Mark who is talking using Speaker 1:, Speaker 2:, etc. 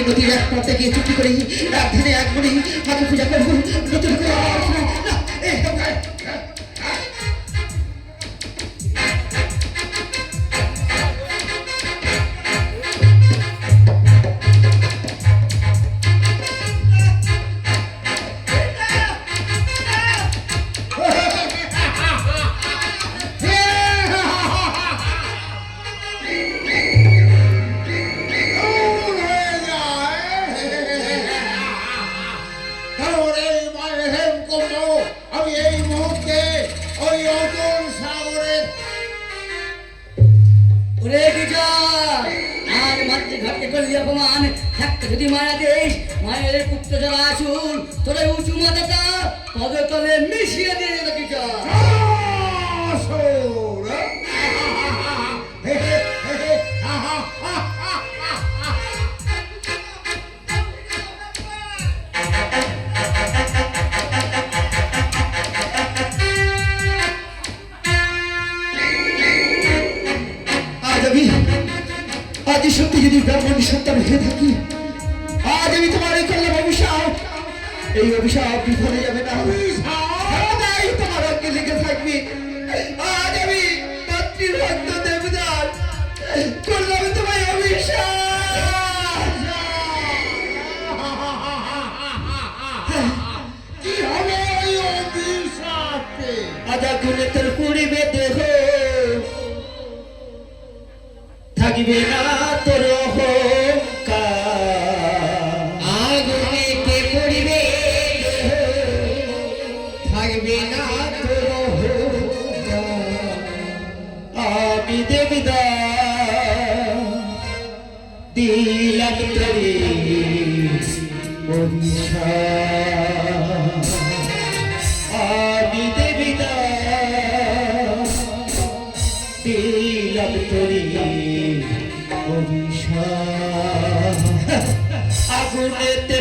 Speaker 1: নদীর এক প্রান্তে গিয়ে চুক্তি করি এক ধানে এক মনে মাকে পূজা করবো নতুন করে
Speaker 2: অপমান থাকতে যদি মায়া দেশ মায়ের পুত্র যারা আসুন তোরা উঁচু মাথাটা পদতলে মিশিয়ে দিয়ে দেবে কিছু
Speaker 1: আজ সত্যি যদি ব্রাহ্মণ সন্তান হয়ে থাকি আজ আমি তোমার এই করলাম অভিশাপ এই অভিশাপ বিফলে যাবে না সদাই তোমার অঙ্গে লেগে থাকবে আজ আমি মাতৃভক্ত দেবদার করলাম তোমার অভিশাপ
Speaker 3: কি হবে ওই অভিশাপে
Speaker 1: আজ আগুনে তোর পুড়িবে দেহ থাকিবে না তোর
Speaker 2: আগুনেতে পড়িবে
Speaker 1: থাকবে না তোর আমি দেবদা দিলাম তোরে অভিশাপ আমি দেবদা দিলাম তোরে অভিশাপ আগুনেতে